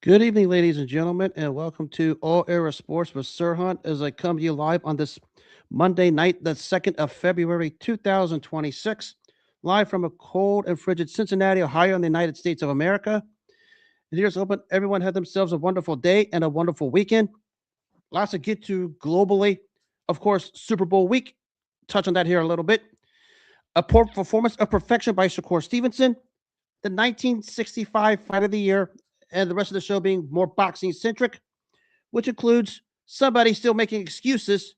Good evening, ladies and gentlemen, and welcome to All Era Sports with Sirhan as I come to you live on this Monday night, the 2nd of February, 2026, live from a cold and frigid Cincinnati, Ohio, in the United States of America. And here's hoping everyone had themselves a wonderful day and a wonderful weekend. Lots to get to globally. Of course, Super Bowl week. Touch on that here a little bit. A poor performance of perfection by Shakur Stevenson. The 1965 Fight of the Year, and the rest of the show being more boxing centric, which includes somebody still making excuses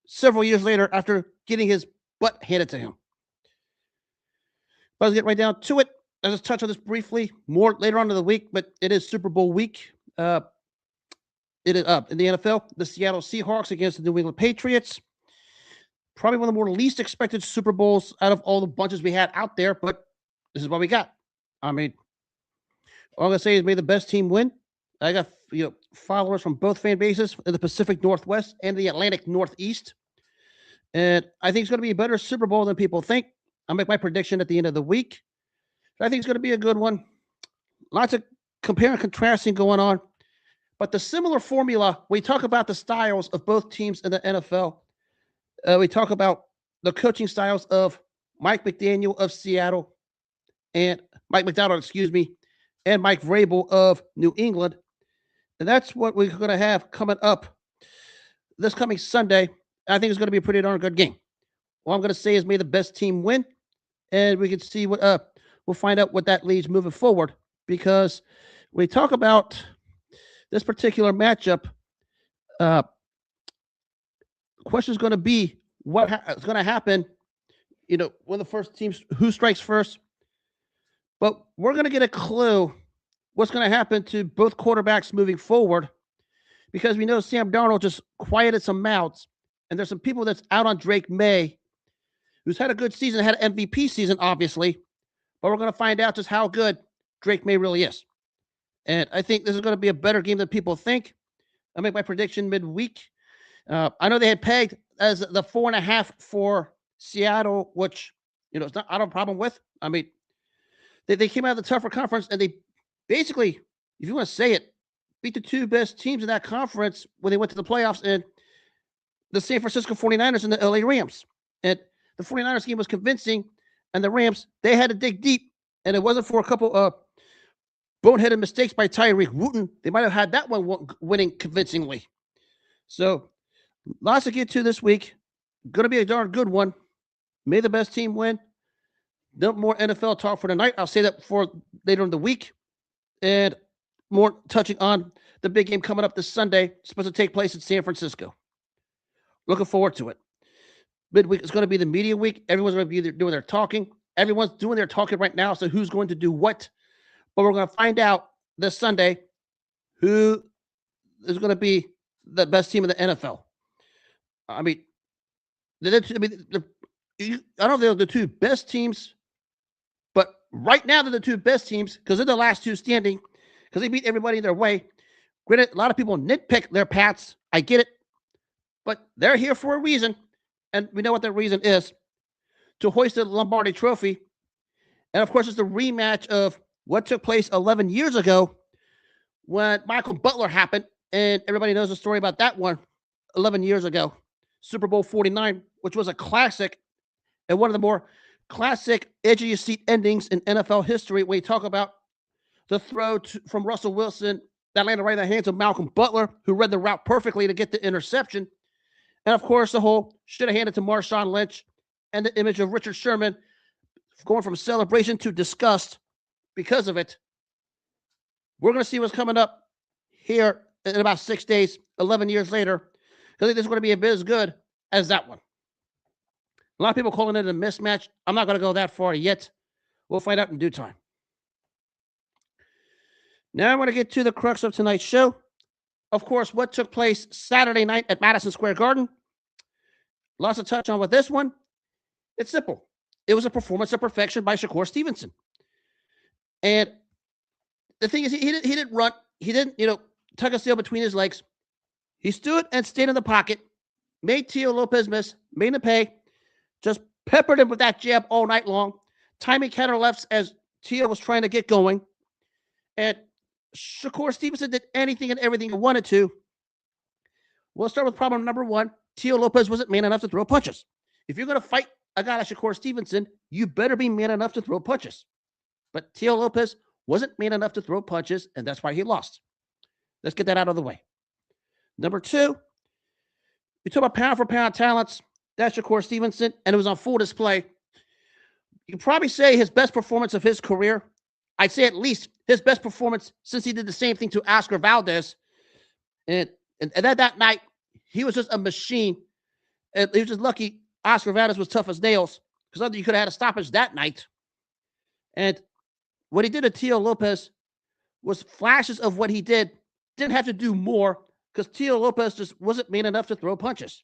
several years later after getting his butt handed to him. But let's get right down to it. I'll just touch on this briefly more later on in the week, but it is Super Bowl week. It is up in the NFL. The Seattle Seahawks against the New England Patriots. Probably one of the more least expected Super Bowls out of all the bunches we had out there, but this is what we got. I mean, all I'm gonna say is may the best team win. I got followers from both fan bases in the Pacific Northwest and the Atlantic Northeast, and I think it's going to be a better Super Bowl than people think. I'll make my prediction at the end of the week. I think it's going to be a good one. Lots of compare and contrasting going on, but the similar formula. We talk about the styles of both teams in the NFL. We talk about the coaching styles of Mike McDaniel of Seattle and Mike McDonald, excuse me, and Mike Vrabel of New England. And that's what we're going to have coming up this coming Sunday. I think it's going to be a pretty darn good game. All I'm going to say is may the best team win, and we can see what we'll find out what that leads moving forward. Because we talk about this particular matchup. Question is going to be what is going to happen. When the first teams who strikes first. But we're going to get a clue what's going to happen to both quarterbacks moving forward because we know Sam Darnold just quieted some mouths. And there's some people that's out on Drake May, who's had a good season, had an MVP season, obviously. But we're going to find out just how good Drake May really is. And I think this is going to be a better game than people think. I'll make my prediction midweek. I know they had pegged as the 4.5 for Seattle, which, it's not, I don't have a problem with. I mean, they came out of the tougher conference and they basically, if you want to say it, beat the two best teams in that conference when they went to the playoffs and the San Francisco 49ers and the LA Rams. And the 49ers game was convincing, and the Rams, they had to dig deep, and it wasn't for a couple of boneheaded mistakes by Tyreek Wooten. They might have had that one winning convincingly. So, lots to get to this week. Going to be a darn good one. May the best team win. No more NFL talk for tonight. I'll say that for later in the week. And more touching on the big game coming up this Sunday. It's supposed to take place in San Francisco. Looking forward to it. Midweek is going to be the media week. Everyone's going to be doing their talking. Everyone's doing their talking right now. So who's going to do what? But we're going to find out this Sunday who is going to be the best team in the NFL. I mean, I don't know if the two best teams. But right now, they're the two best teams because they're the last two standing because they beat everybody in their way. Granted, a lot of people nitpick their paths. I get it. But they're here for a reason. And we know what that reason is to hoist the Lombardi Trophy. And of course, it's the rematch of what took place 11 years ago when Michael Butler happened. And everybody knows the story about that one 11 years ago. Super Bowl 49, which was a classic and one of the more classic edge of your seat endings in NFL history when you talk about the throw from Russell Wilson that landed right in the hands of Malcolm Butler, who read the route perfectly to get the interception. And of course, the whole should have handed to Marshawn Lynch and the image of Richard Sherman going from celebration to disgust because of it. We're going to see what's coming up here in about 6 days, 11 years later. I think this is going to be a bit as good as that one. A lot of people calling it a mismatch. I'm not going to go that far yet. We'll find out in due time. Now I want to get to the crux of tonight's show. Of course, what took place Saturday night at Madison Square Garden. Lots to touch on with this one. It's simple. It was a performance of perfection by Shakur Stevenson. And the thing is, he didn't run. He didn't, tuck a seal between his legs. He stood and stayed in the pocket, made Teo Lopez miss, made him pay, just peppered him with that jab all night long, timing counter lefts as Teo was trying to get going. And Shakur Stevenson did anything and everything he wanted to. We'll start with problem number one. Teo Lopez wasn't man enough to throw punches. If you're going to fight a guy like Shakur Stevenson, you better be man enough to throw punches. But Teo Lopez wasn't man enough to throw punches, and that's why he lost. Let's get that out of the way. Number two, you talk about pound for pound talents. That's Shakur Stevenson, and it was on full display. You can probably say his best performance of his career. I'd say at least his best performance since he did the same thing to Oscar Valdez. And that night, he was just a machine. And he was just lucky Oscar Valdez was tough as nails, because other you could have had a stoppage that night. And what he did to Teo Lopez was flashes of what he did. Didn't have to do more, because Teo Lopez just wasn't man enough to throw punches.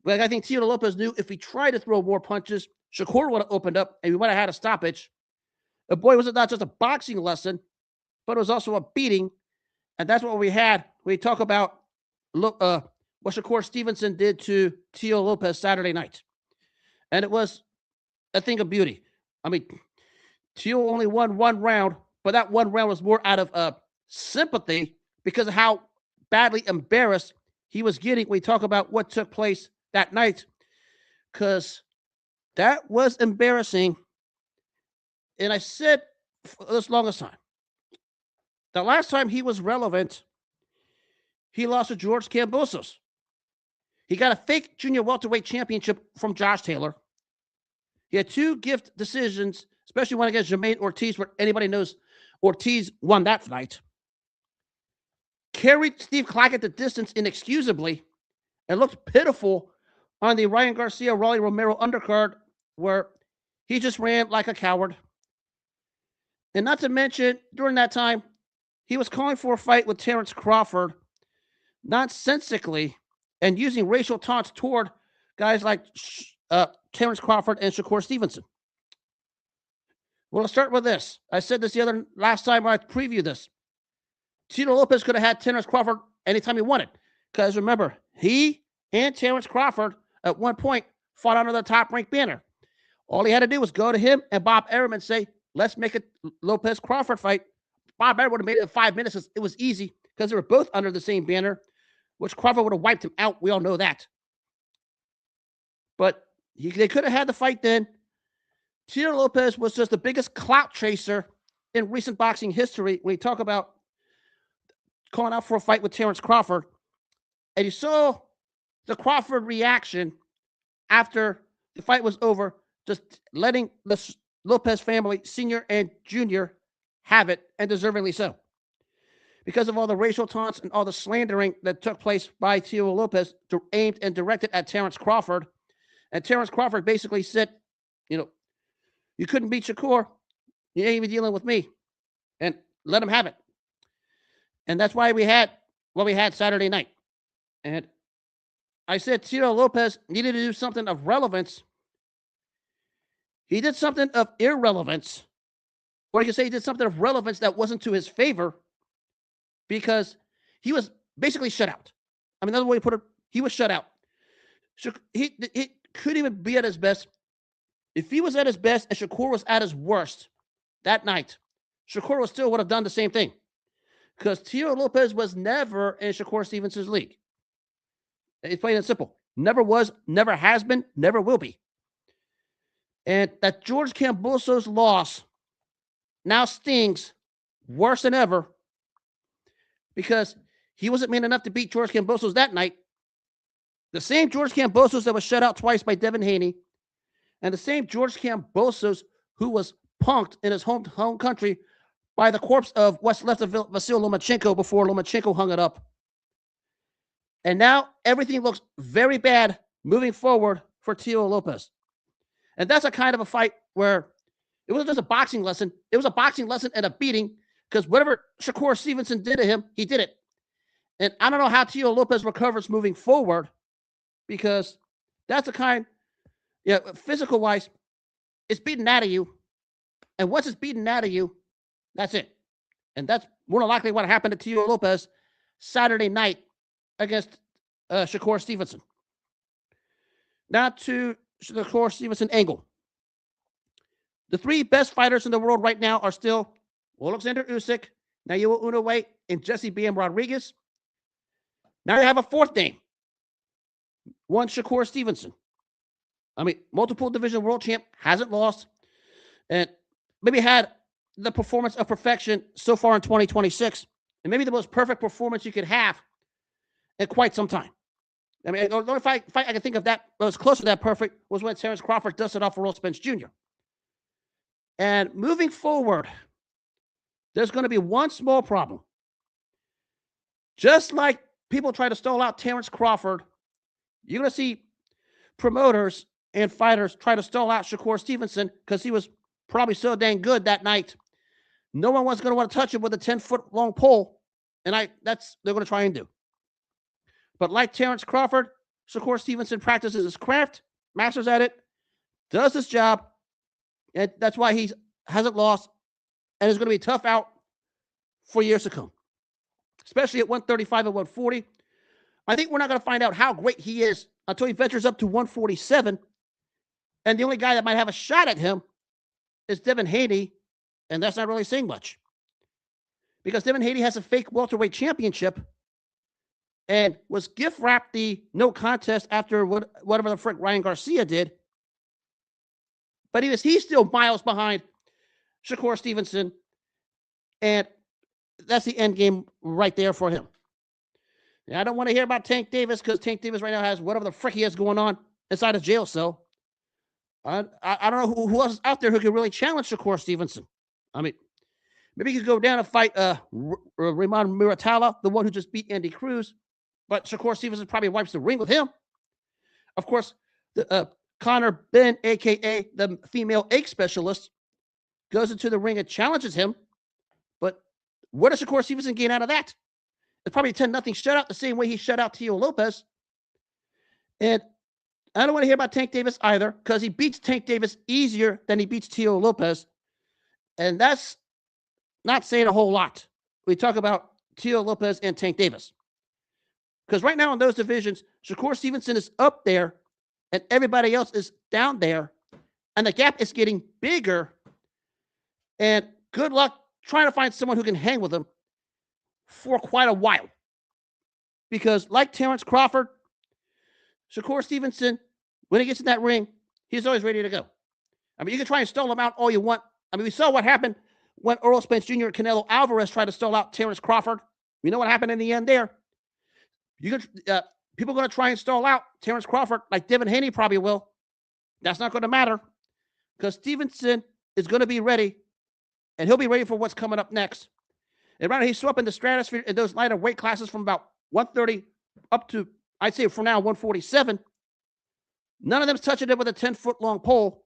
But I think Teo Lopez knew if he tried to throw more punches, Shakur would have opened up and we might have had a stoppage. But boy, was it not just a boxing lesson, but it was also a beating. And that's what we had when we talk about what Shakur Stevenson did to Teo Lopez Saturday night. And it was a thing of beauty. I mean, Teo only won one round, but that one round was more out of sympathy because of how badly embarrassed he was getting when we talk about what took place that night. Because that was embarrassing. And I said for this longest time, the last time he was relevant, he lost to George Kambosos. He got a fake junior welterweight championship from Josh Taylor. He had two gift decisions, especially one against Jermaine Ortiz, where anybody knows Ortiz won that fight. Carried Steve Clackett the distance inexcusably and looked pitiful on the Ryan Garcia, Rolly Romero undercard, where he just ran like a coward. And not to mention, during that time, he was calling for a fight with Terrence Crawford nonsensically and using racial taunts toward guys like Terrence Crawford and Shakur Stevenson. Well, let's start with this. I said this last time I previewed this. Teo Lopez could have had Terrence Crawford anytime he wanted. Because remember, he and Terrence Crawford at one point fought under the top-ranked banner. All he had to do was go to him and Bob Arum and say, let's make a Lopez-Crawford fight. Bob Arum would have made it in 5 minutes. It was easy because they were both under the same banner, which Crawford would have wiped him out. We all know that. But they could have had the fight then. Teo Lopez was just the biggest clout chaser in recent boxing history when you talk about calling out for a fight with Terrence Crawford. And you saw the Crawford reaction after the fight was over, just letting the Lopez family, senior and junior, have it, and deservingly so. Because of all the racial taunts and all the slandering that took place by Teo Lopez, aimed and directed at Terrence Crawford. And Terrence Crawford basically said, you couldn't beat Shakur. You ain't even dealing with me. And let him have it. And that's why we had what we had Saturday night. And I said Teo Lopez needed to do something of relevance. He did something of irrelevance. Or you could say he did something of relevance that wasn't to his favor because he was basically shut out. I mean, another way to put it, he was shut out. He couldn't even be at his best. If he was at his best and Shakur was at his worst that night, Shakur still would have done the same thing. Because Teo Lopez was never in Shakur Stevenson's league. It's plain and simple. Never was, never has been, never will be. And that George Kambosos loss now stings worse than ever because he wasn't man enough to beat George Kambosos that night. The same George Kambosos that was shut out twice by Devin Haney, and the same George Kambosos who was punked in his home country by the corpse of what's left of Vasyl Lomachenko before Lomachenko hung it up. And now everything looks very bad moving forward for Teo Lopez. And that's a kind of a fight where it wasn't just a boxing lesson. It was a boxing lesson and a beating because whatever Shakur Stevenson did to him, he did it. And I don't know how Teo Lopez recovers moving forward because that's the kind, physical-wise, it's beaten out of you. And once it's beaten out of you, that's it. And that's more than likely what happened to Teo Lopez Saturday night against Shakur Stevenson. Now to the Shakur Stevenson angle. The three best fighters in the world right now are still Alexander Usyk, Now you will Inoue and Jesse B.M. Rodriguez. Now you have a fourth name. One Shakur Stevenson. I mean, multiple division world champ, hasn't lost, and maybe had the performance of perfection so far in 2026, and maybe the most perfect performance you could have in quite some time. I mean, the only fight I can think of that was close to that perfect was when Terrence Crawford dusted off for Errol Spence Jr. And moving forward, there's going to be one small problem. Just like people try to stall out Terrence Crawford, you're going to see promoters and fighters try to stall out Shakur Stevenson because he was probably so dang good that night. No one was going to want to touch him with a 10-foot long pole, and that's they're going to try and do. But like Terrence Crawford, Shakur Stevenson practices his craft, masters at it, does his job, and that's why he hasn't lost, and is going to be tough out for years to come, especially at 135 and 140. I think we're not going to find out how great he is until he ventures up to 147, and the only guy that might have a shot at him is Devin Haney, and that's not really saying much. Because Devin Haney has a fake welterweight championship and was gift wrapped the no contest after whatever the frick Ryan Garcia did. But he's still miles behind Shakur Stevenson, and that's the end game right there for him. Now, I don't want to hear about Tank Davis because Tank Davis right now has whatever the frick he has going on inside his jail cell. I don't know who else is out there who can really challenge Shakur Stevenson. I mean, maybe he could go down and fight Raymond Muratalla, the one who just beat Andy Cruz. But Shakur Stevenson probably wipes the ring with him. Of course, Connor Ben, a.k.a. the female egg specialist, goes into the ring and challenges him. But what does Shakur Stevenson gain out of that? It's probably a 10-0 shutout, the same way he shut out Teo Lopez. And I don't want to hear about Tank Davis either, because he beats Tank Davis easier than he beats Teo Lopez. And that's not saying a whole lot. We talk about Teo Lopez and Tank Davis. Because right now in those divisions, Shakur Stevenson is up there and everybody else is down there. And the gap is getting bigger. And good luck trying to find someone who can hang with him for quite a while. Because like Terrence Crawford, Shakur Stevenson, when he gets in that ring, he's always ready to go. I mean, you can try and stall him out all you want. I mean, we saw what happened when Errol Spence Jr. and Canelo Alvarez tried to stall out Terrence Crawford. We know what happened in the end there. People are going to try and stall out Terrence Crawford like Devin Haney probably will. That's not going to matter because Stevenson is going to be ready, and he'll be ready for what's coming up next. And right now, he's swept in the stratosphere in those lighter weight classes from about 130 up to, I'd say for now, 147. None of them's touching it with a 10-foot long pole,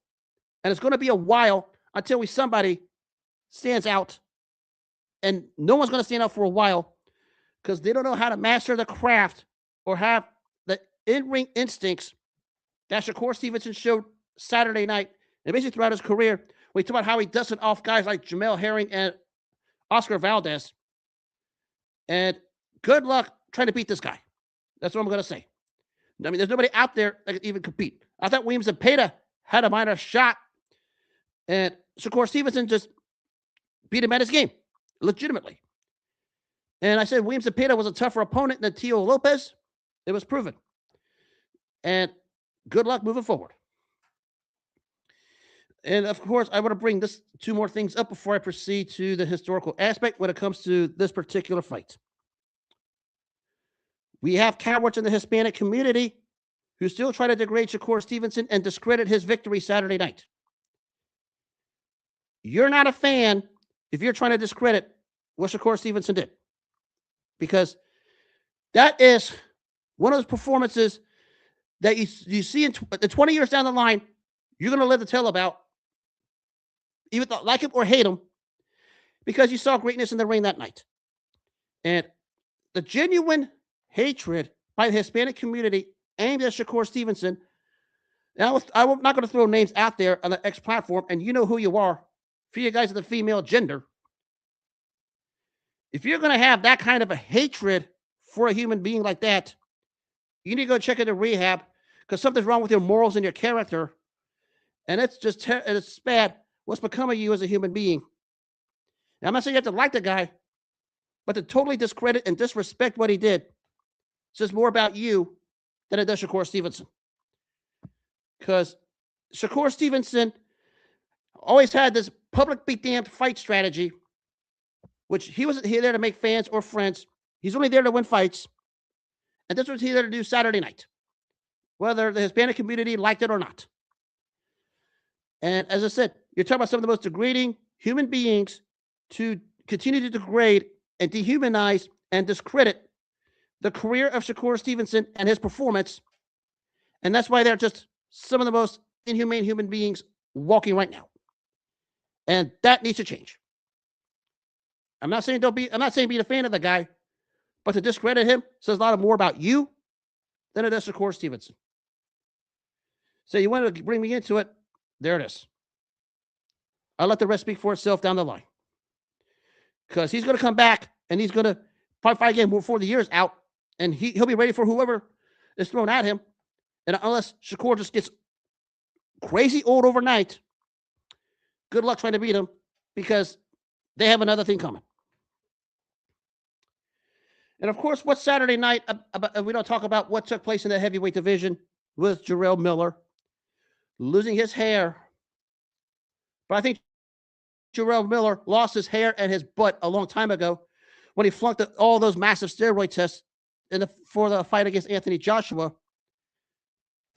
and it's going to be a while until somebody stands out, and no one's going to stand out for a while because they don't know how to master the craft or have the in-ring instincts that Shakur Stevenson showed Saturday night and basically throughout his career. We talk about how he dusted off guys like Jamel Herring and Oscar Valdez. And good luck trying to beat this guy. That's what I'm going to say. I mean, there's nobody out there that can even compete. I thought Williams and Peta had a minor shot, and Shakur Stevenson just beat him at his game, legitimately. And I said Williams and Peta was a tougher opponent than Teo Lopez. It was proven. And good luck moving forward. And of course, I want to bring two more things up before I proceed to the historical aspect when it comes to this particular fight. We have cowards in the Hispanic community who still try to degrade Shakur Stevenson and discredit his victory Saturday night. You're not a fan if you're trying to discredit what Shakur Stevenson did. Because that is one of those performances that you see in 20 years down the line, you're going to live to tell about, even like him or hate him, because you saw greatness in the ring that night. And the genuine hatred by the Hispanic community aimed at Shakur Stevenson, and I'm not going to throw names out there on the X platform, and you know who you are, for you guys of the female gender. If you're going to have that kind of a hatred for a human being like that, you need to go check into rehab because something's wrong with your morals and your character. And it's just it's bad what's become of you as a human being. Now, I'm not saying you have to like the guy, But to totally discredit and disrespect what he did says more about you than it does Shakur Stevenson. Because Shakur Stevenson always had this public be damned fight strategy, which he wasn't here there to make fans or friends. He's only there to win fights. And this was he there to do Saturday night, whether the Hispanic community liked it or not. And as I said, you're talking about some of the most degrading human beings to continue to degrade and dehumanize and discredit the career of Shakur Stevenson and his performance. And that's why they're just some of the most inhumane human beings walking right now. And that needs to change. I'm not saying be a fan of the guy, but to discredit him says a lot more about you than it does Shakur Stevenson. So you wanted to bring me into it, there it is. I'll let the rest speak for itself down the line. Because he's going to come back and he's going to probably fight again before the year's out, and he'll be ready for whoever is thrown at him. And unless Shakur just gets crazy old overnight, good luck trying to beat him, because they have another thing coming. And of course, what's Saturday night? We don't talk about what took place in the heavyweight division with Jarrell Miller losing his hair. But I think Jarrell Miller lost his hair and his butt a long time ago when he flunked all those massive steroid tests for the fight against Anthony Joshua.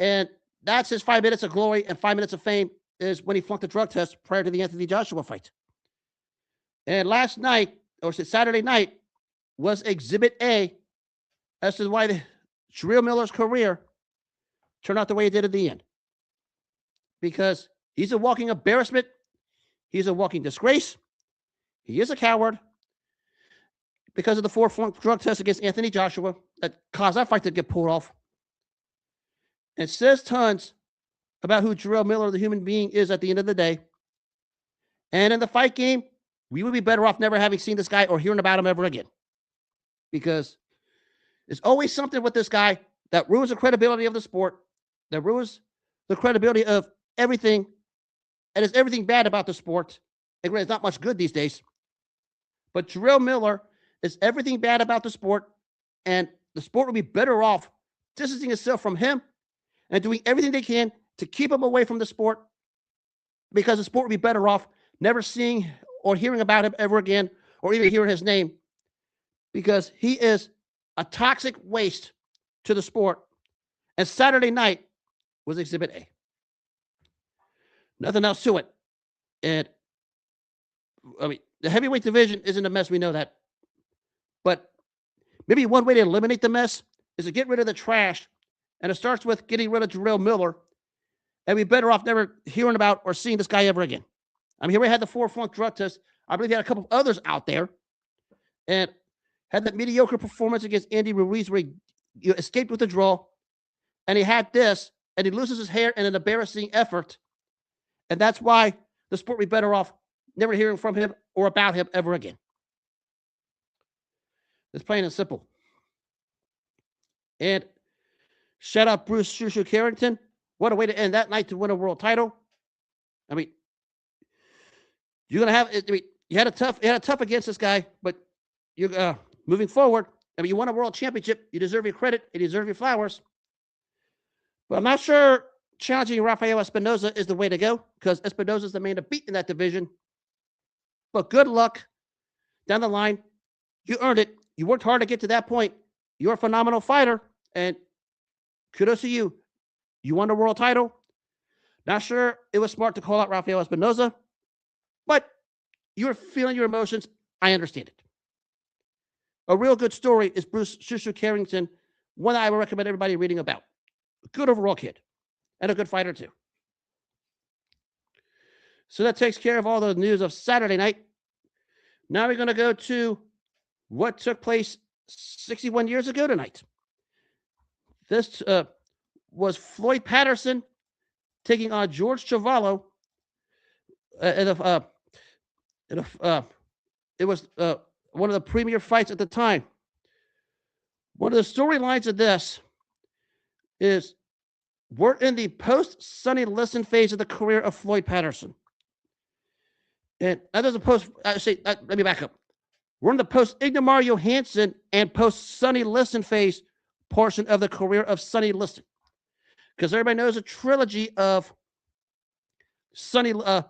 And that's his 5 minutes of glory and 5 minutes of fame, is when he flunked the drug test prior to the Anthony Joshua fight. And last night, or Saturday night, was Exhibit A as to why Jarrell Miller's career turned out the way it did at the end. Because he's a walking embarrassment. He's a walking disgrace. He is a coward because of the 4 flunk drug tests against Anthony Joshua that caused that fight to get pulled off. And says tons about who Jarrell Miller, the human being, is at the end of the day. And in the fight game, we would be better off never having seen this guy or hearing about him ever again. Because there's always something with this guy that ruins the credibility of the sport, that ruins the credibility of everything, and is everything bad about the sport. And it's not much good these days. But Jarrell Miller is everything bad about the sport, and the sport would be better off distancing itself from him and doing everything they can to keep him away from the sport, because the sport would be better off never seeing or hearing about him ever again, or even hearing his name, because he is a toxic waste to the sport. And Saturday night was Exhibit A. Nothing else to it. And I mean, the heavyweight division isn't a mess. We know that. But maybe one way to eliminate the mess is to get rid of the trash. And it starts with getting rid of Jarrell Miller. And we're better off never hearing about or seeing this guy ever again. I mean, he had the 4 flunk drug tests. I believe he had a couple of others out there. And had that mediocre performance against Andy Ruiz where he escaped with a draw. And he had this, and he loses his hair in an embarrassing effort. And that's why the sport would be better off never hearing from him or about him ever again. It's plain and simple. And shout out Bruce Shushu Carrington. What a way to end that night to win a world title. I mean, you're gonna have. I mean, you had a tough against this guy, but you're moving forward. I mean, you won a world championship. You deserve your credit. You deserve your flowers. But I'm not sure challenging Rafael Espinoza is the way to go, because Espinoza is the man to beat in that division. But good luck down the line. You earned it. You worked hard to get to that point. You're a phenomenal fighter, and kudos to you. You won the world title. Not sure it was smart to call out Rafael Espinoza, but you're feeling your emotions. I understand it. A real good story is Bruce Shushu Carrington, one that I would recommend everybody reading about. A good overall kid, and a good fighter too. So that takes care of all the news of Saturday night. Now we're going to go to what took place 61 years ago tonight. This was Floyd Patterson taking on George Chuvalo. It was one of the premier fights at the time. One of the storylines of this is we're in the post-Sonny Liston phase of the career of Floyd Patterson. And that doesn't let me back up. We're in the post-Ignomar Johansson and post-Sonny Liston phase portion of the career of Sonny Liston. Because everybody knows a trilogy of Floyd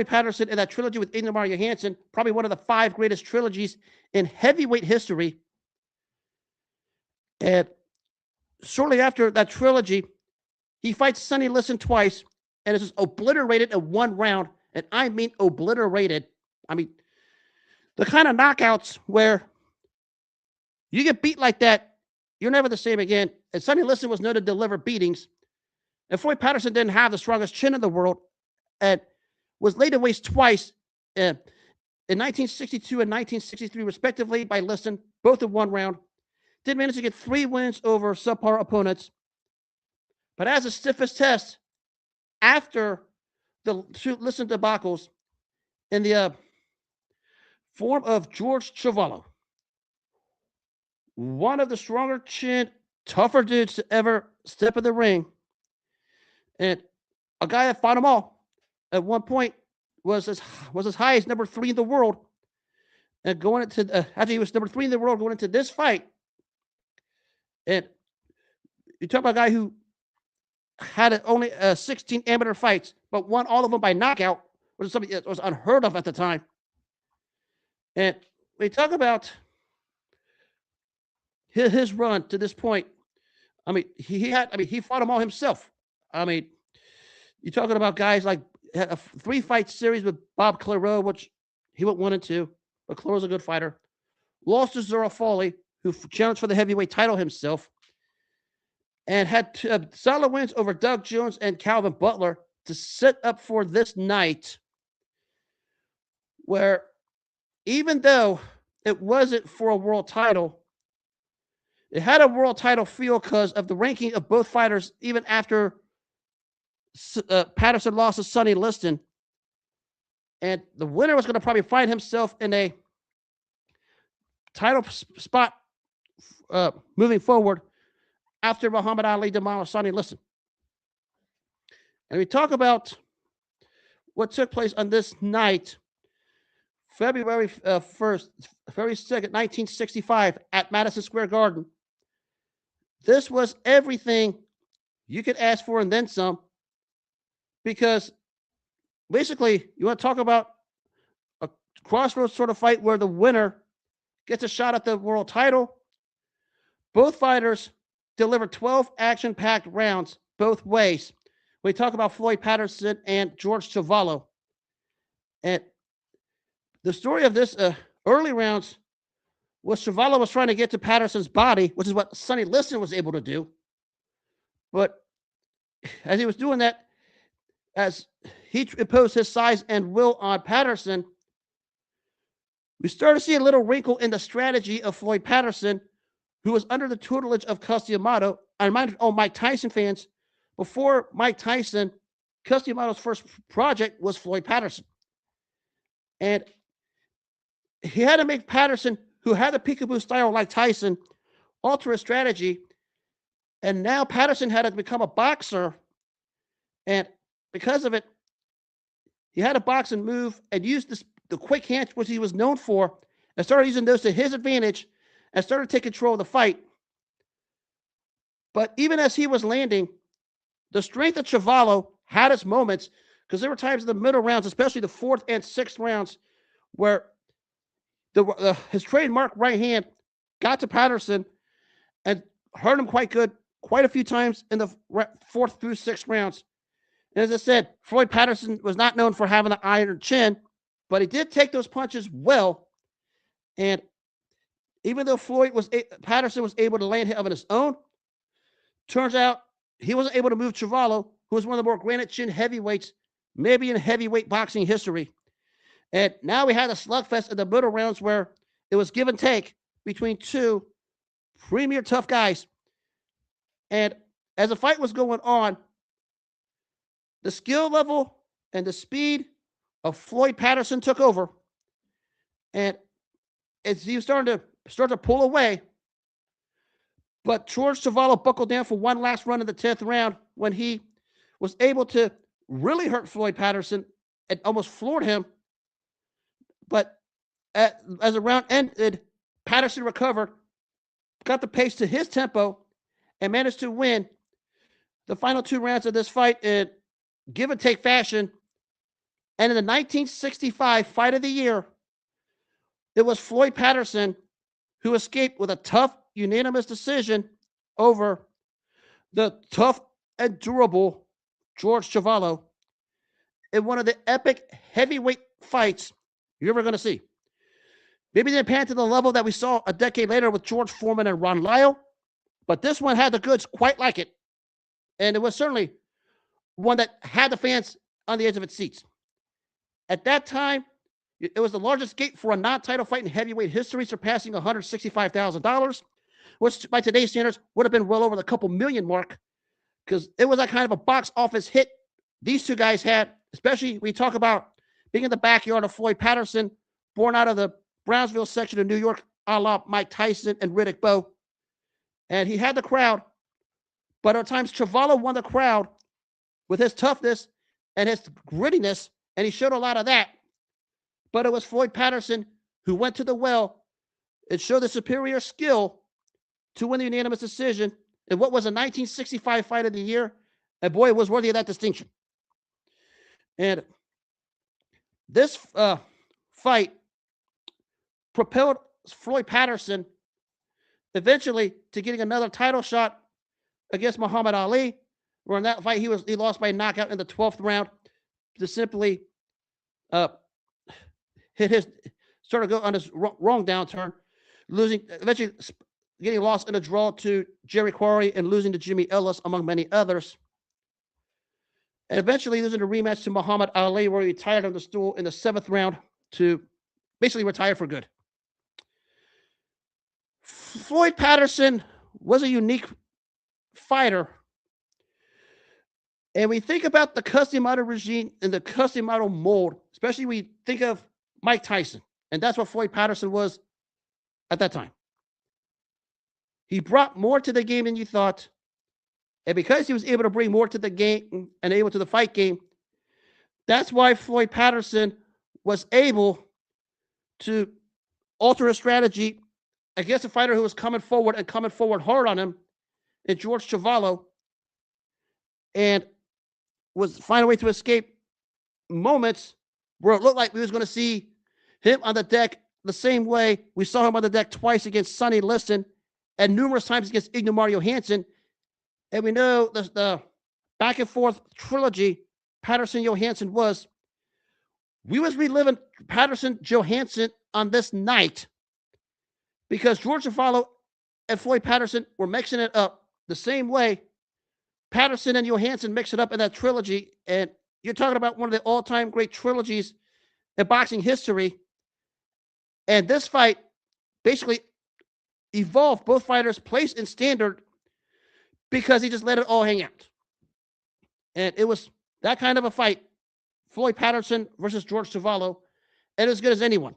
Patterson and that trilogy with Ignomar Johansson, probably one of the 5 greatest trilogies in heavyweight history. And shortly after that trilogy, he fights Sonny Liston twice and is just obliterated in 1 round. And I mean obliterated. I mean, the kind of knockouts where you get beat like that, you're never the same again. And Sonny Liston was known to deliver beatings. And Floyd Patterson didn't have the strongest chin in the world and was laid to waste twice in 1962 and 1963, respectively, by Liston, both in 1 round. Did manage to get 3 wins over subpar opponents. But as a stiffest test, after the Liston debacles in the form of George Chuvalo, one of the stronger chin, tougher dudes to ever step in the ring, and a guy that fought them all at one point was as high as number 3 in the world. And going into after he was number 3 in the world going into this fight, and you talk about a guy who had only 16 amateur fights, but won all of them by knockout, which is something that was unheard of at the time. And we talk about his run to this point. I mean, he fought them all himself. I mean, you're talking about guys like had a 3-fight series with Bob Clairot, which he went 1 and 2, but Clairot's a good fighter. Lost to Zora Foley, who challenged for the heavyweight title himself, and had solid wins over Doug Jones and Calvin Butler to set up for this night, where even though it wasn't for a world title, it had a world title feel because of the ranking of both fighters, even after Patterson lost to Sonny Liston. And the winner was going to probably find himself in a title spot moving forward after Muhammad Ali demolished Sonny Liston. And we talk about what took place on this night, February 1st, February 2nd, 1965, at Madison Square Garden. This was everything you could ask for and then some, because basically you want to talk about a crossroads sort of fight where the winner gets a shot at the world title. Both fighters delivered 12 action-packed rounds both ways. We talk about Floyd Patterson and George Chuvalo. And the story of this early rounds was Chuvalo was trying to get to Patterson's body, which is what Sonny Liston was able to do. But as he was doing that, as he imposed his size and will on Patterson, we started to see a little wrinkle in the strategy of Floyd Patterson, who was under the tutelage of Cus D'Amato. I reminded all Mike Tyson fans, before Mike Tyson, Cus D'Amato's first project was Floyd Patterson. And he had to make Patterson, who had the peekaboo style like Tyson, alter his strategy. And now Patterson had to become a boxer. And because of it, he had to box and move and use the quick hands, which he was known for, and started using those to his advantage and started to take control of the fight. But even as he was landing, the strength of Chuvalo had its moments, because there were times in the middle rounds, especially the 4th and 6th rounds, where his trademark right hand got to Patterson and hurt him quite good, quite a few times in the 4th through 6th rounds. And as I said, Floyd Patterson was not known for having an iron chin, but he did take those punches well. And even though Patterson was able to land him on his own, turns out he wasn't able to move Chuvalo, who was one of the more granite chin heavyweights, maybe in heavyweight boxing history. And now we had a slugfest in the middle rounds where it was give and take between 2 premier tough guys. And as the fight was going on, the skill level and the speed of Floyd Patterson took over. And as he was starting to pull away, but George Chuvalo buckled down for one last run in the 10th round when he was able to really hurt Floyd Patterson and almost floored him. But as the round ended, Patterson recovered, got the pace to his tempo, and managed to win the final 2 rounds of this fight in give and take fashion. And in the 1965 Fight of the Year, it was Floyd Patterson who escaped with a tough, unanimous decision over the tough and durable Lopez-Chuvalo in one of the epic heavyweight fights you're ever going to see. Maybe they didn't pan to the level that we saw a decade later with George Foreman and Ron Lyle, but this one had the goods quite like it. And it was certainly one that had the fans on the edge of its seats. At that time, it was the largest gate for a non-title fight in heavyweight history, surpassing $165,000, which by today's standards would have been well over the couple million mark, because it was that kind of a box office hit these two guys had, especially we talk about being in the backyard of Floyd Patterson, born out of the Brownsville section of New York, a la Mike Tyson and Riddick Bowe. And he had the crowd, but at times Chuvalo won the crowd with his toughness and his grittiness, and he showed a lot of that. But it was Floyd Patterson who went to the well and showed the superior skill to win the unanimous decision in what was a 1965 Fight of the Year. And boy, it was worthy of that distinction. And this fight propelled Floyd Patterson eventually to getting another title shot against Muhammad Ali, where in that fight he lost by knockout in the 12th round to simply hit his sort of go on his wrong downturn, losing eventually getting lost in a draw to Jerry Quarry and losing to Jimmy Ellis, among many others. And eventually losing a rematch to Muhammad Ali, where he retired on the stool in the 7th round to basically retire for good. Floyd Patterson was a unique fighter. And we think about the custom model regime and the custom model mold, especially we think of Mike Tyson. And that's what Floyd Patterson was at that time. He brought more to the game than you thought. And because he was able to bring more to the game and able to the fight game, that's why Floyd Patterson was able to alter his strategy against a fighter who was coming forward hard on him in Lopez-Chuvalo, and was finding a way to escape moments where it looked like we was going to see him on the deck the same way we saw him on the deck twice against Sonny Liston and numerous times against Ignomar Johansson. And we know the back and forth trilogy Patterson-Johansson we was reliving Patterson-Johansson on this night because Lopez-Chuvalo and Floyd Patterson were mixing it up the same way Patterson and Johansson mixed it up in that trilogy. And you're talking about one of the all-time great trilogies in boxing history. And this fight basically evolved both fighters' place and standard because he just let it all hang out. And it was that kind of a fight, Floyd Patterson versus Lopez-Chuvalo, and as good as anyone.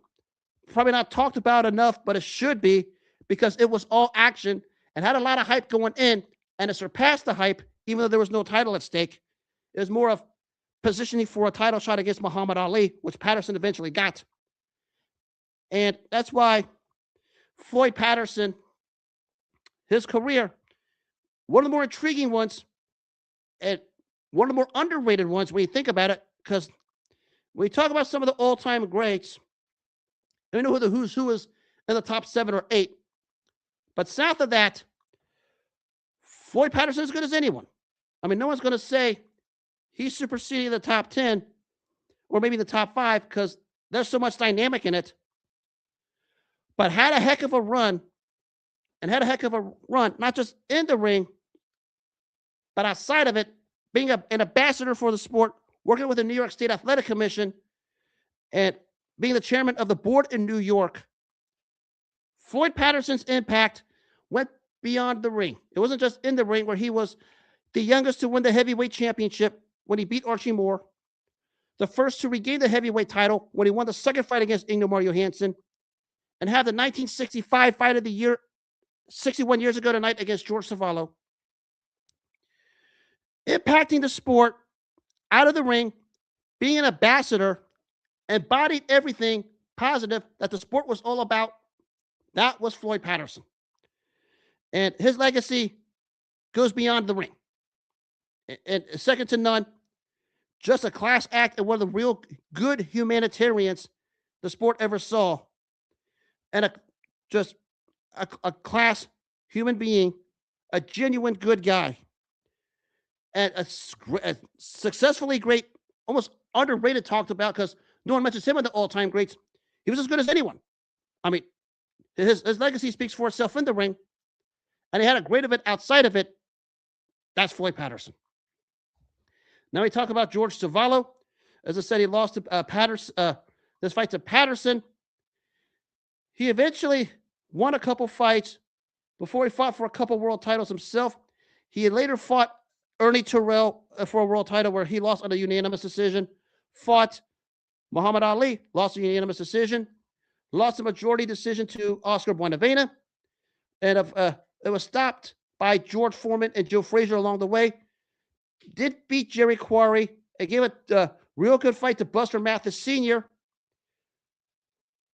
Probably not talked about enough, but it should be because it was all action and had a lot of hype going in, and it surpassed the hype, even though there was no title at stake. It was more of positioning for a title shot against Muhammad Ali, which Patterson eventually got. And that's why Floyd Patterson, his career, one of the more intriguing ones and one of the more underrated ones when you think about it, because when we talk about some of the all-time greats, we know who the who's who is in the top 7 or 8. But south of that, Floyd Patterson is as good as anyone. I mean, no one's going to say he's superseding the top 10 or maybe the top 5 because there's so much dynamic in it. But had a heck of a run, not just in the ring, but outside of it, being an ambassador for the sport, working with the New York State Athletic Commission, and being the chairman of the board in New York. Floyd Patterson's impact went beyond the ring. It wasn't just in the ring where he was the youngest to win the heavyweight championship when he beat Archie Moore, the first to regain the heavyweight title when he won the second fight against Ignomar Johansson, and have the 1965 Fight of the Year 61 years ago tonight against Lopez-Chuvalo. Impacting the sport out of the ring, being an ambassador, embodied everything positive that the sport was all about, that was Floyd Patterson. And his legacy goes beyond the ring. And second to none, just a class act and one of the real good humanitarians the sport ever saw. And a class human being, a genuine good guy, and a successfully great, almost underrated, talked about because no one mentions him in the all-time greats. He was as good as anyone. I mean, his legacy speaks for itself in the ring, and he had a great event outside of it. That's Floyd Patterson. Now we talk about George Chuvalo. As I said, he lost to Patterson. This fight to Patterson. He eventually won a couple fights before he fought for a couple world titles himself. He later fought Ernie Terrell for a world title where he lost on a unanimous decision. Fought Muhammad Ali, lost a unanimous decision. Lost a majority decision to Oscar Buenavena. And it was stopped by George Foreman and Joe Frazier along the way. Did beat Jerry Quarry and gave a real good fight to Buster Mathis Sr.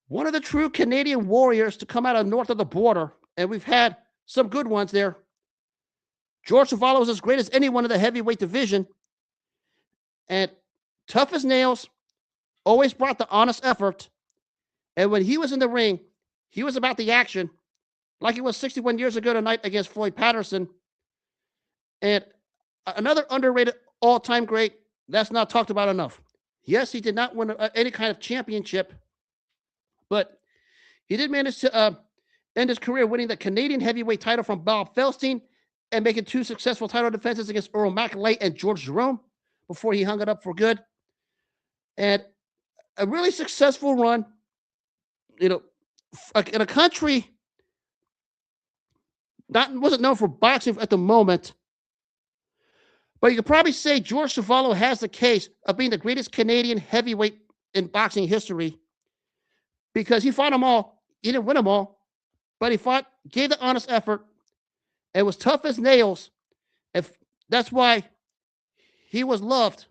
One of the true Canadian warriors to come out of north of the border, and we've had some good ones there. George Chuvalo was as great as anyone in the heavyweight division, and tough as nails, always brought the honest effort, and when he was in the ring, he was about the action, like he was 61 years ago tonight against Floyd Patterson. And another underrated all-time great that's not talked about enough. Yes, he did not win any kind of championship, but he did manage to end his career winning the Canadian heavyweight title from Bob Feldstein and making two successful title defenses against Earl McAlay and George Jerome before he hung it up for good. And a really successful run, in a country wasn't known for boxing at the moment, but you could probably say George Chuvalo has the case of being the greatest Canadian heavyweight in boxing history because he fought them all. He didn't win them all, but he fought, gave the honest effort, and was tough as nails. That's why he was loved,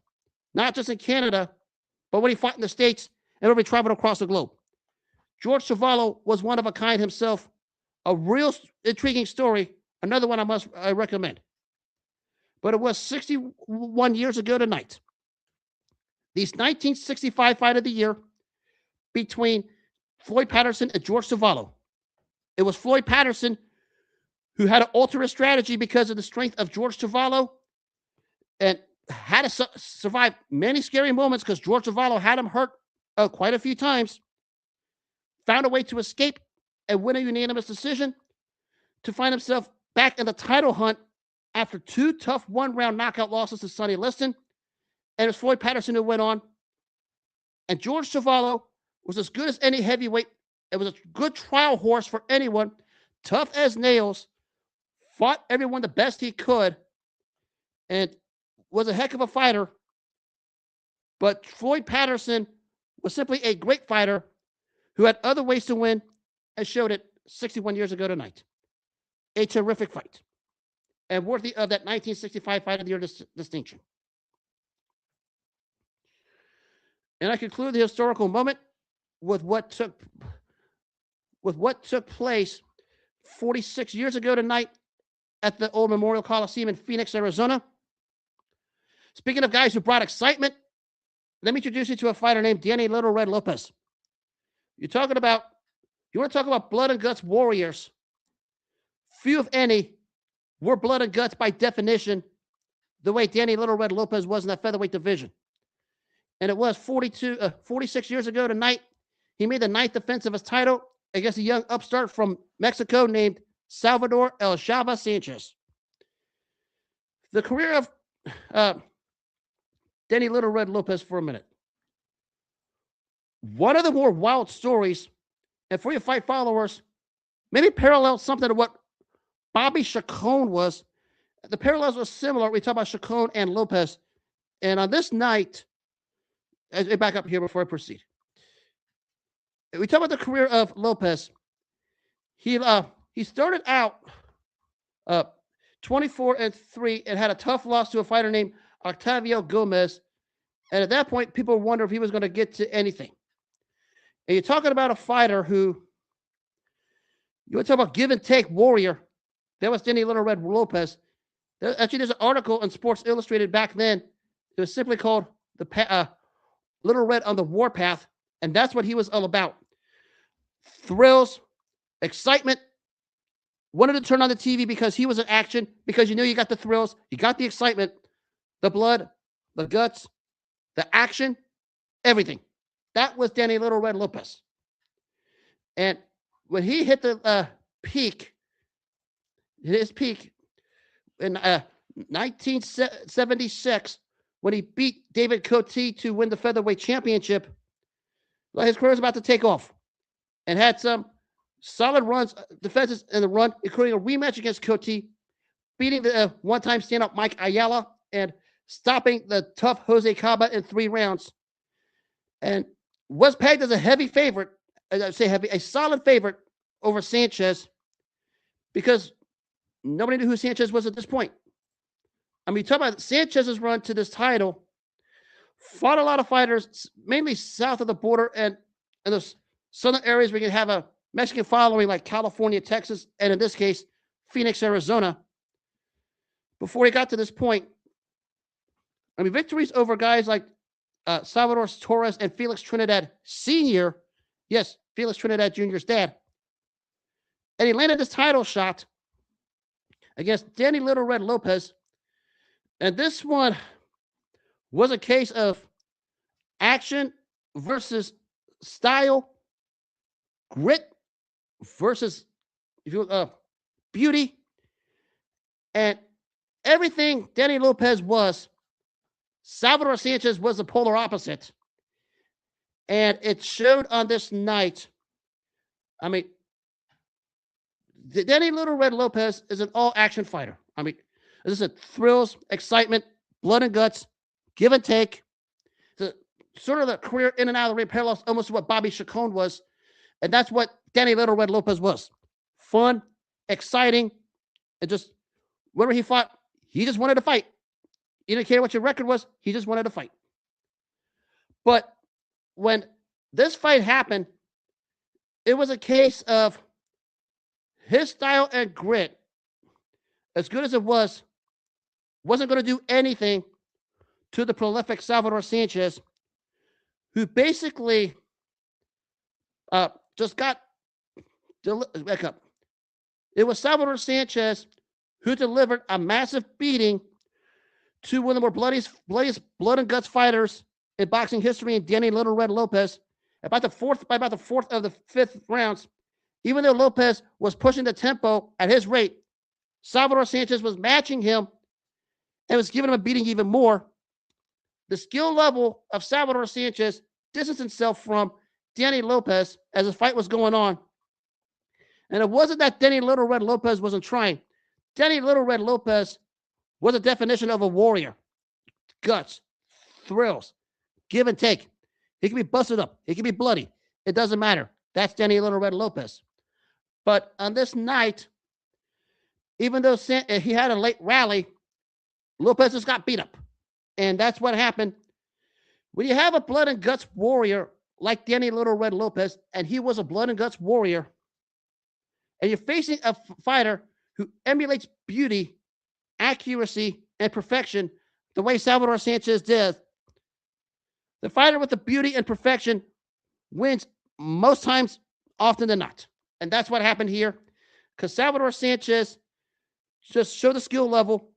not just in Canada, but when he fought in the States and when he traveled across the globe. George Chuvalo was one of a kind himself, a real intriguing story, another one I recommend. But it was 61 years ago tonight. The 1965 fight of the year between Floyd Patterson and George Chuvalo. It was Floyd Patterson who had to alter his strategy because of the strength of George Chuvalo and had to survive many scary moments because George Chuvalo had him hurt quite a few times. Found a way to escape and win a unanimous decision to find himself back in the title hunt after two tough one-round knockout losses to Sonny Liston. And it was Floyd Patterson who went on. And George Chuvalo was as good as any heavyweight. It was a good trial horse for anyone. Tough as nails. Fought everyone the best he could. And was a heck of a fighter. But Floyd Patterson was simply a great fighter who had other ways to win and showed it 61 years ago tonight. A terrific fight. And worthy of that 1965 Fight of the Year distinction. And I conclude the historical moment with what took place 46 years ago tonight at the old Memorial Coliseum in Phoenix, Arizona. Speaking of guys who brought excitement, let me introduce you to a fighter named Danny Little Red Lopez. You want to talk about blood and guts warriors. Few, if any, were blood and guts by definition, the way Danny Little Red Lopez was in that featherweight division. And it was 46 years ago tonight. He made the ninth defense of his title against a young upstart from Mexico named Salvador Sanchez. The career of Danny Little Red Lopez for a minute. One of the more wild stories, and for your fight followers, maybe parallels something to what Bobby Chacon was. The parallels were similar. We talk about Chacon and Lopez. And on this night, back up here before I proceed. We talk about the career of Lopez. He started out 24-3 and had a tough loss to a fighter named Octavio Gomez. And at that point, people wondered if he was going to get to anything. And you're talking about a fighter who, you want to talk about give and take warrior. That was Danny Little Red Lopez. Actually, there's an article in Sports Illustrated back then. It was simply called the Little Red on the Warpath, and that's what he was all about. Thrills, excitement. Wanted to turn on the TV because he was in action, because you knew you got the thrills, you got the excitement, the blood, the guts, the action, everything. That was Danny Little Red Lopez. And when he hit the peak, his peak in 1976, when he beat David Cote to win the featherweight championship, well, his career was about to take off, and had some solid runs, defenses in the run, including a rematch against Cote, beating the one-time stand-up Mike Ayala and stopping the tough Jose Caba in 3 rounds, and was pegged as a heavy favorite, I say heavy, a solid favorite over Sanchez, because nobody knew who Sanchez was at this point. I mean, talk about Sanchez's run to this title, fought a lot of fighters, mainly south of the border and in those southern areas where you can have a Mexican following like California, Texas, and in this case, Phoenix, Arizona. Before he got to this point, I mean, victories over guys like Salvador Torres and Felix Trinidad Sr., yes, Felix Trinidad Jr.'s dad. And he landed this title shot against Danny Little Red Lopez. And this one was a case of action versus style, grit versus beauty, and everything Danny Lopez was, Salvador Sanchez was the polar opposite. And it showed on this night. I mean, Danny Little Red Lopez is an all-action fighter. I mean, this is thrills, excitement, blood and guts, give and take. Sort of the career in and out of the ring parallels almost what Bobby Chacon was. And that's what Danny Little Red Lopez was. Fun, exciting, and just whenever he fought, he just wanted to fight. He didn't care what your record was. He just wanted to fight. But when this fight happened, it was a case of his style and grit, as good as it was, wasn't going to do anything to the prolific Salvador Sanchez, who basically just got back up. It was Salvador Sanchez who delivered a massive beating to one of the more bloodiest blood and guts fighters in boxing history, in Danny Little Red Lopez. By about the fourth of the 5th rounds, even though Lopez was pushing the tempo at his rate, Salvador Sanchez was matching him and was giving him a beating even more. The skill level of Salvador Sanchez distanced himself from Danny Lopez as the fight was going on. And it wasn't that Danny Little Red Lopez wasn't trying. Danny Little Red Lopez was a definition of a warrior. Guts, thrills, give and take. He can be busted up. He can be bloody. It doesn't matter. That's Danny Little Red Lopez. But on this night, even though he had a late rally, Lopez just got beat up. And that's what happened. When you have a blood and guts warrior like Danny Little Red Lopez, and he was a blood and guts warrior, and you're facing a fighter who emulates beauty, accuracy, and perfection the way Salvador Sanchez did, the fighter with the beauty and perfection wins most times, often than not. And that's what happened here, because Salvador Sanchez just showed the skill level,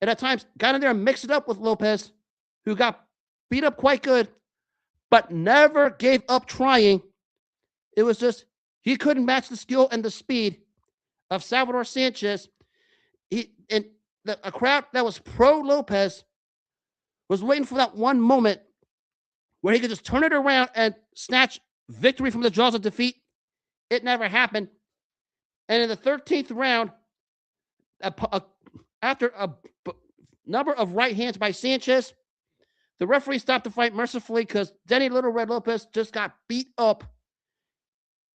and at times got in there and mixed it up with Lopez, who got beat up quite good, but never gave up trying. It was just, he couldn't match the skill and the speed of Salvador Sanchez. A crowd that was pro-Lopez was waiting for that one moment where he could just turn it around and snatch victory from the jaws of defeat. It never happened. And in the 13th round, after a number of right hands by Sanchez, the referee stopped the fight mercifully because Danny Little Red Lopez just got beat up.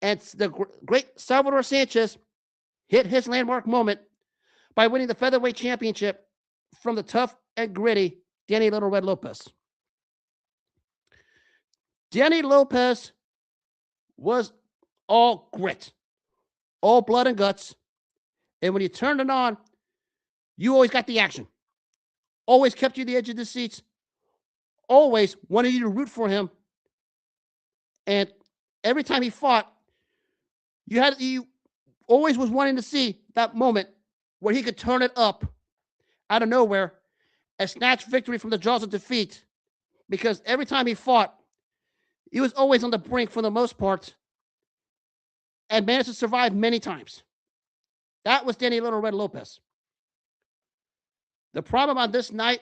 And the great Salvador Sanchez hit his landmark moment by winning the featherweight championship from the tough and gritty Danny Little Red Lopez. Danny Lopez was all grit, all blood and guts. And when you turned it on, you always got the action. Always kept you at the edge of the seats. Always wanted you to root for him. And every time he fought, you always was wanting to see that moment where he could turn it up out of nowhere and snatch victory from the jaws of defeat. Because every time he fought, he was always on the brink for the most part and managed to survive many times. That was Danny Little Red Lopez. The problem on this night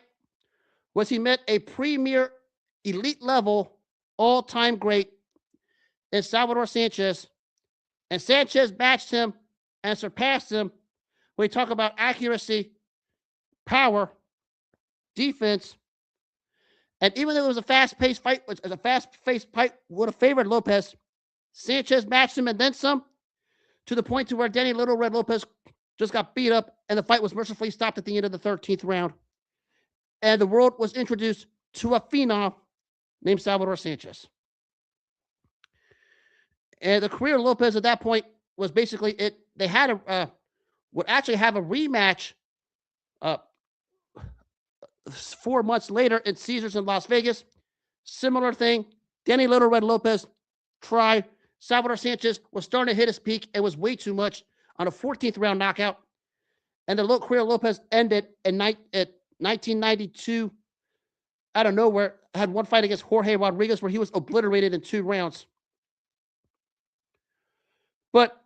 was he met a premier elite level all-time great in Salvador Sanchez, and Sanchez matched him and surpassed him when we talk about accuracy, power, defense, and even though it was a fast-paced fight, which is a fast-paced fight would have favored Lopez, Sanchez matched him and then some, to the point to where Danny Little Red Lopez just got beat up, and the fight was mercifully stopped at the end of the 13th round. And the world was introduced to a phenom named Salvador Sanchez. And the career of Lopez at that point was basically it. They had would actually have a rematch 4 months in Caesars in Las Vegas. Similar thing. Danny Little Red Lopez tried. Salvador Sanchez was starting to hit his peak. It was way too much on a 14th round knockout. And the career of Lopez ended at 1992 out of nowhere. Had one fight against Jorge Rodriguez where he was obliterated in 2 rounds. But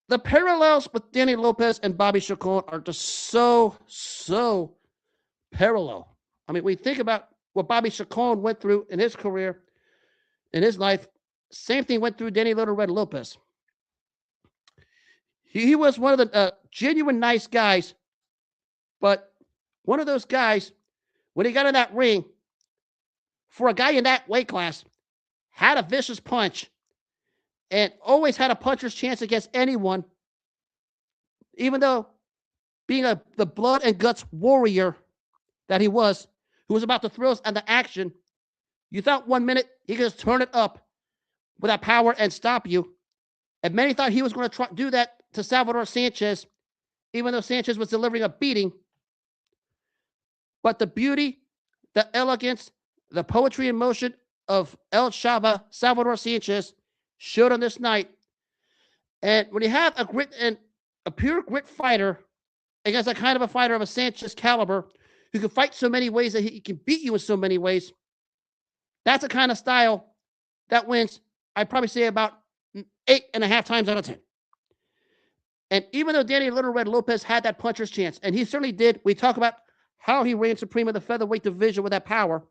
the parallels with Danny Lopez and Bobby Chacon are just so parallel. I mean, we think about what Bobby Chacon went through in his career, in his life. Same thing went through Danny Little Red Lopez. He was one of the genuine nice guys, but one of those guys, when he got in that ring, for a guy in that weight class, had a vicious punch and always had a puncher's chance against anyone, even though being the blood and guts warrior that he was, who was about to throw us on the action, you thought 1 minute he could just turn it up with that power and stop you. And many thought he was going to do that to Salvador Sanchez, even though Sanchez was delivering a beating. But the beauty, the elegance, the poetry in motion of El Chava, Salvador Sanchez, showed on this night. And when you have a pure grit fighter against a kind of a fighter of a Sanchez caliber who can fight so many ways that he can beat you in so many ways, that's a kind of style that wins, I'd probably say about 8.5 times out of 10. And even though Danny Little Red Lopez had that puncher's chance, and he certainly did, we talk about how he reigned supreme in the featherweight division with that power.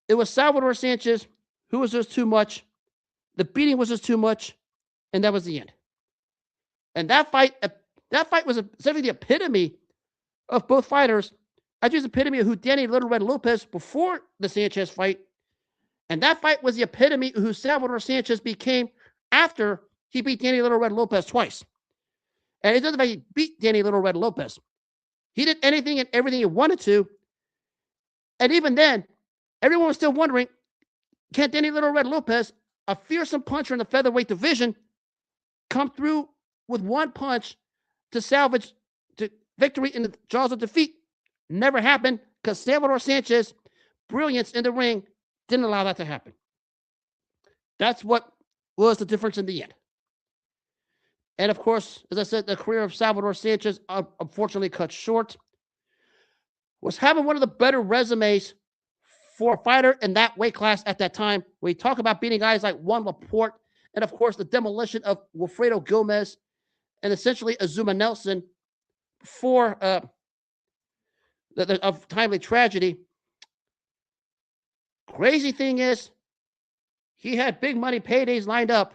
It was Salvador Sanchez who was just too much. The beating was just too much, and that was the end. And that fight was essentially the epitome of both fighters. I choose the epitome of who Danny Little Red Lopez before the Sanchez fight, and that fight was the epitome of who Salvador Sanchez became after he beat Danny Little Red Lopez twice. And it doesn't matter he beat Danny Little Red Lopez. He did anything and everything he wanted to. And even then, everyone was still wondering, can Danny Little Red Lopez, a fearsome puncher in the featherweight division, come through with one punch to salvage the victory in the jaws of defeat? Never happened because Salvador Sanchez, brilliance in the ring, didn't allow that to happen. That's what was the difference in the end. And of course, as I said, the career of Salvador Sanchez, unfortunately cut short, was having one of the better resumes for a fighter in that weight class at that time. We talk about beating guys like Juan Laporte, and of course, the demolition of Wilfredo Gomez and essentially Azuma Nelson before of timely tragedy. Crazy thing is, he had big money paydays lined up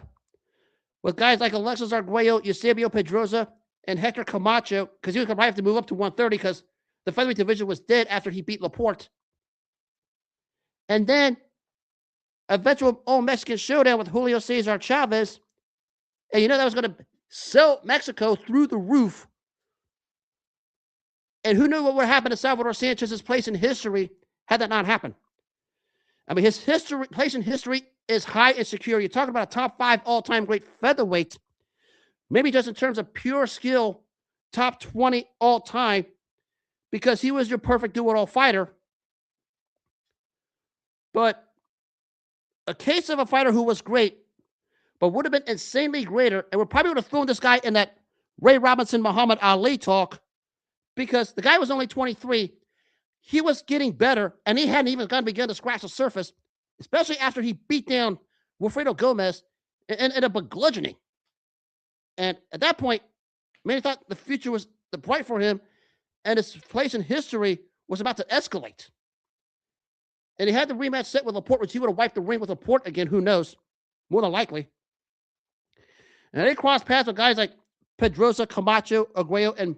with guys like Alexis Arguello, Eusebio Pedroza, and Hector Camacho, because he was going to have to move up to 130 because the featherweight division was dead after he beat Laporte. And then eventual all-Mexican showdown with Julio Cesar Chavez. And you know that was going to sell Mexico through the roof. And who knew what would happen to Salvador Sanchez's place in history had that not happened? I mean, his place in history is high and secure. You're talking about a top 5 all-time great featherweight, maybe just in terms of pure skill, top 20 all-time, because he was your perfect do-it-all fighter. But a case of a fighter who was great, but would have been insanely greater, and we probably would have thrown this guy in that Ray Robinson, Muhammad Ali talk, because the guy was only 23. He was getting better, and he hadn't even begun to scratch the surface, especially after he beat down Wilfredo Gomez in a begrudging. And at that point, many thought the future was bright for him, and his place in history was about to escalate. And he had the rematch set with Laporte, which he would have wiped the ring with Laporte again. Who knows? More than likely. And they crossed paths with guys like Pedrosa, Camacho, Arguello, and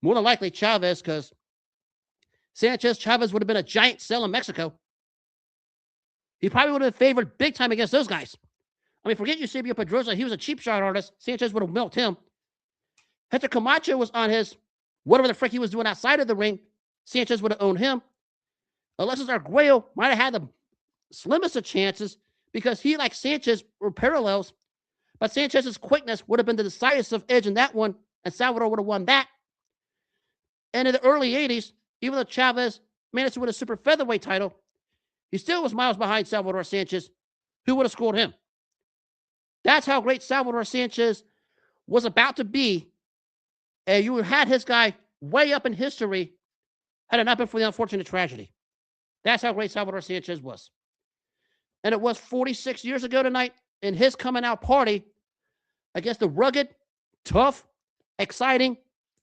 more than likely Chavez, because Chavez would have been a giant sell in Mexico. He probably would have favored big time against those guys. I mean, forget Eusebio Pedrosa. He was a cheap shot artist. Sanchez would have milked him. Hector Camacho was on his whatever the frick he was doing outside of the ring. Sanchez would have owned him. Alexis Arguello might have had the slimmest of chances because he, like Sanchez, were parallels. But Sanchez's quickness would have been the decisive edge in that one, and Salvador would have won that. And in the early 80s, even though Chavez managed to win a super featherweight title, he still was miles behind Salvador Sanchez, who would have scored him. That's how great Salvador Sanchez was about to be. And you had his guy way up in history had it not been for the unfortunate tragedy. That's how great Salvador Sanchez was. And it was 46 years ago tonight in his coming out party against the rugged, tough, exciting,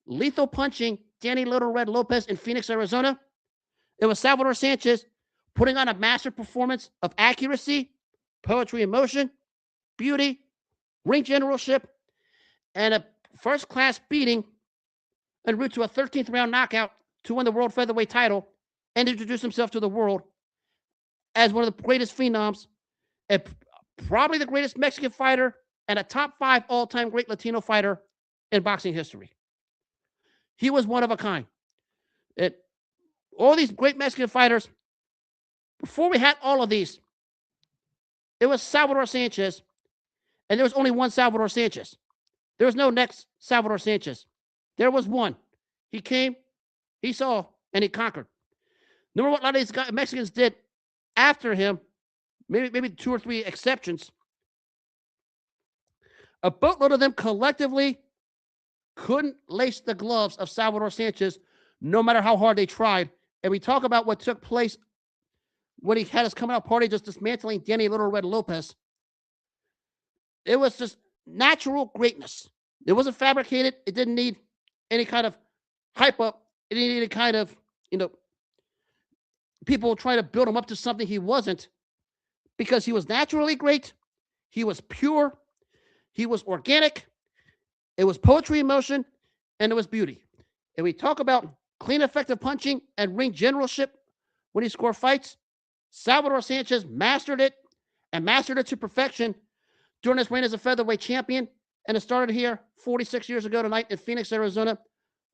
lethal punching Danny Little Red Lopez in Phoenix, Arizona. It was Salvador Sanchez putting on a master performance of accuracy, poetry in motion, beauty, ring generalship, and a first-class beating en route to a 13th round knockout to win the world featherweight title and introduce himself to the world as one of the greatest phenoms, and probably the greatest Mexican fighter and a top 5 all-time great Latino fighter in boxing history. He was one of a kind. All these great Mexican fighters, before we had all of these, it was Salvador Sanchez, and there was only one Salvador Sanchez. There was no next Salvador Sanchez. There was one. He came, he saw, and he conquered. Remember what a lot of these Mexicans did after him, maybe 2 or 3 exceptions. A boatload of them collectively couldn't lace the gloves of Salvador Sanchez, no matter how hard they tried. And we talk about what took place when he had his coming out party, just dismantling Danny Little Red Lopez. It was just natural greatness. It wasn't fabricated. It didn't need any kind of hype up. It didn't need any kind of, people trying to build him up to something he wasn't, because he was naturally great. He was pure. He was organic. It was poetry in motion, and it was beauty. And we talk about clean, effective punching and ring generalship when he scored fights. Salvador Sanchez mastered it, and mastered it to perfection during his reign as a featherweight champion. And it started here 46 years ago tonight in Phoenix, Arizona,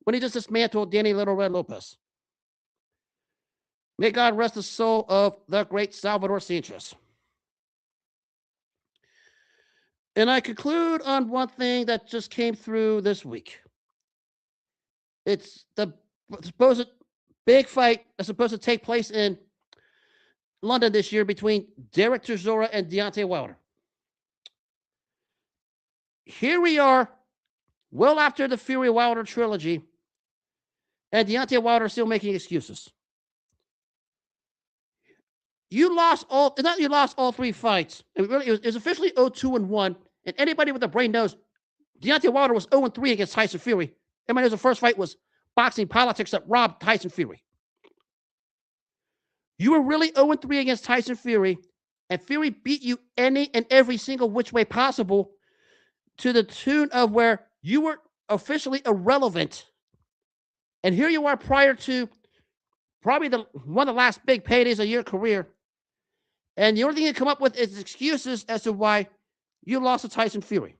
when he just dismantled Danny Little Red Lopez. May God rest the soul of the great Salvador Sanchez. And I conclude on one thing that just came through this week. It's the supposed big fight that's supposed to take place in London this year between Derek Chisora and Deontay Wilder. Here we are, well after the Fury Wilder trilogy, and Deontay Wilder is still making excuses. You lost all 3 fights. It was officially 0-2-1, and anybody with a brain knows Deontay Wilder was 0-3 against Tyson Fury. Everybody knows the first fight was boxing politics that robbed Tyson Fury. You were really 0-3 against Tyson Fury, and Fury beat you any and every single which way possible, to the tune of where you were officially irrelevant. And here you are prior to probably one of the last big paydays of your career. And the only thing you come up with is excuses as to why you lost to Tyson Fury.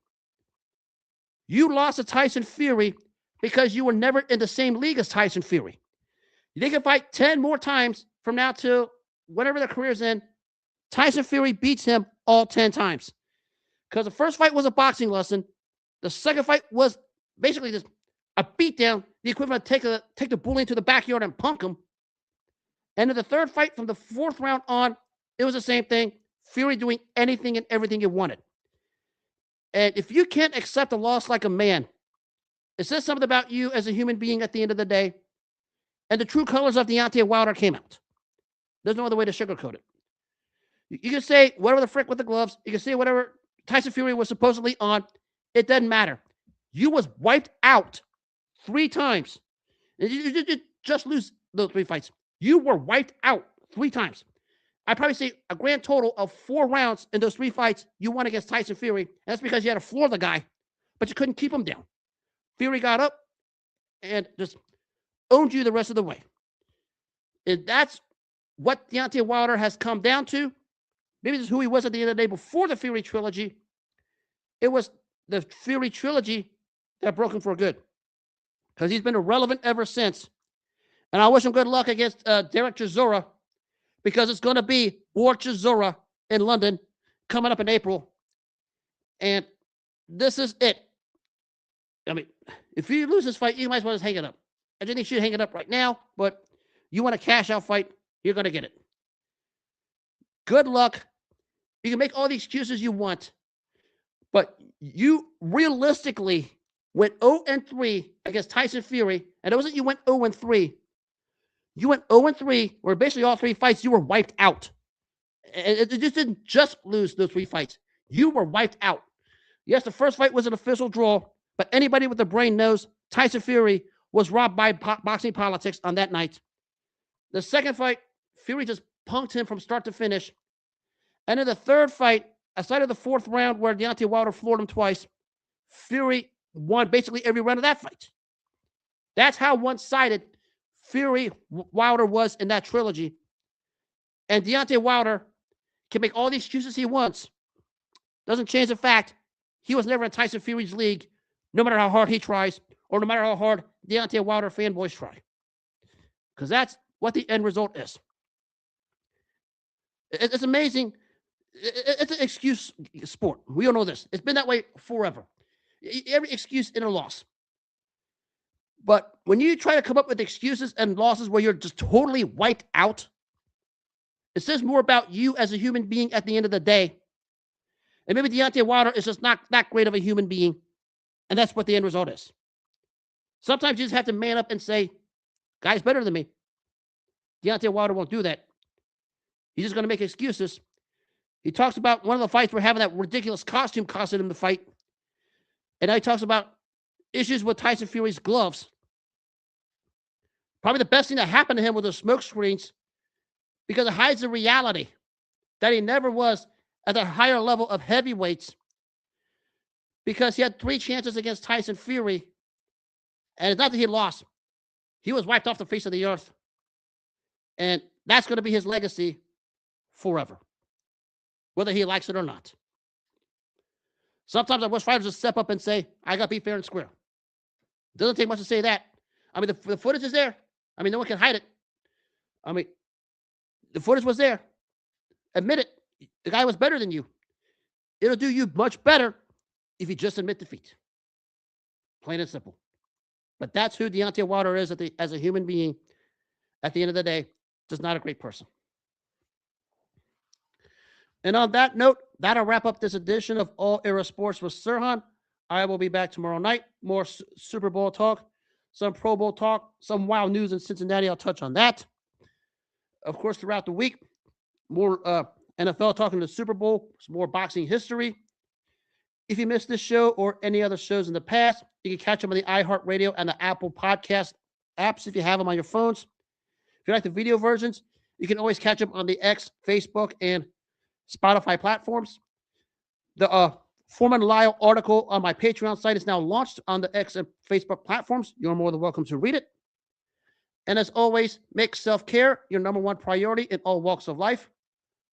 You lost to Tyson Fury because you were never in the same league as Tyson Fury. They can fight 10 more times from now till whatever their career's in, Tyson Fury beats him all 10 times. Because the first fight was a boxing lesson. The second fight was basically just a beatdown, the equivalent of take the bully into the backyard and punk him. And in the third fight, from the fourth round on, it was the same thing. Fury doing anything and everything he wanted. And if you can't accept a loss like a man, it says something about you as a human being at the end of the day. And the true colors of Deontay Wilder came out. There's no other way to sugarcoat it. You can say whatever the frick with the gloves. You can say whatever Tyson Fury was supposedly on. It doesn't matter. You was wiped out 3 times. You didn't just lose those 3 fights. You were wiped out 3 times. I'd probably say a grand total of 4 rounds in those 3 fights you won against Tyson Fury. And that's because you had to floor the guy, but you couldn't keep him down. Fury got up and just owned you the rest of the way. And that's what Deontay Wilder has come down to. Maybe this is who he was at the end of the day before the Fury trilogy. It was the Fury trilogy that broke him for good, because he's been irrelevant ever since. And I wish him good luck against Derek Chisora, because it's going to be War Chisora in London coming up in April. And this is it. I mean, if you lose this fight, you might as well just hang it up. I think you should hang it up right now, but you want a cash-out fight, you're going to get it. Good luck. You can make all the excuses you want, but you realistically went 0-3 against Tyson Fury, and it wasn't you went 0-3. You went 0-3, where basically all 3 fights you were wiped out. It just didn't just lose those 3 fights. You were wiped out. Yes, the first fight was an official draw, but anybody with a brain knows Tyson Fury was robbed by boxing politics on that night. The second fight, Fury just punked him from start to finish. And in the third fight, aside of the 4th round where Deontay Wilder floored him twice, Fury won basically every round of that fight. That's how one-sided Fury Wilder was in that trilogy. And Deontay Wilder can make all the excuses he wants. Doesn't change the fact he was never in Tyson Fury's league, no matter how hard he tries, or no matter how hard Deontay Wilder fanboys try. Because that's what the end result is. It's amazing. It's an excuse sport. We all know this. It's been that way forever. Every excuse in a loss. But when you try to come up with excuses and losses where you're just totally wiped out, it says more about you as a human being at the end of the day. And maybe Deontay Wilder is just not that great of a human being. And that's what the end result is. Sometimes you just have to man up and say, guy's better than me. Deontay Wilder won't do that. He's just going to make excuses. He talks about one of the fights we're having, that ridiculous costume costing him the fight. And now he talks about issues with Tyson Fury's gloves. Probably the best thing that happened to him were the smoke screens, because it hides the reality that he never was at the higher level of heavyweights, because he had 3 chances against Tyson Fury. And it's not that he lost. He was wiped off the face of the earth. And that's going to be his legacy forever, whether he likes it or not. Sometimes I wish fighters just step up and say, I got to be fair and square. It doesn't take much to say that. I mean, the footage is there. I mean, no one can hide it. I mean, the footage was there. Admit it. The guy was better than you. It'll do you much better if you just admit defeat. Plain and simple. But that's who Deontay Wilder is as a human being. At the end of the day, just not a great person. And on that note, that'll wrap up this edition of All Era Sports with Sirhan. I will be back tomorrow night. More Super Bowl talk, some Pro Bowl talk, some wild news in Cincinnati. I'll touch on that. Of course, throughout the week, more NFL talking to the Super Bowl, some more boxing history. If you missed this show or any other shows in the past, you can catch them on the iHeartRadio and the Apple Podcast apps if you have them on your phones. If you like the video versions, you can always catch them on the X, Facebook, and Spotify platforms. The Foreman Lyle article on my Patreon site is now launched on the X and Facebook platforms. You're more than welcome to read it. And as always, make self-care your number 1 priority in all walks of life.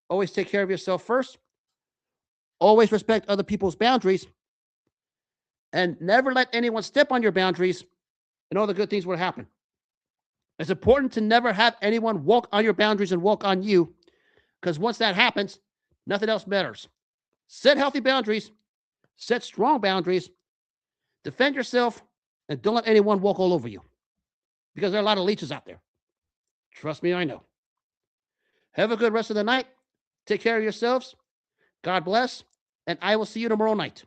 Always take care of yourself first. Always respect other people's boundaries. And never let anyone step on your boundaries, and all the good things will happen. It's important to never have anyone walk on your boundaries and walk on you, because once that happens, Nothing else matters. Set healthy boundaries, set strong boundaries, defend yourself, and don't let anyone walk all over you because there are a lot of leeches out there. Trust me, I know. Have a good rest of the night. Take care of yourselves. God bless. And I will see you tomorrow night.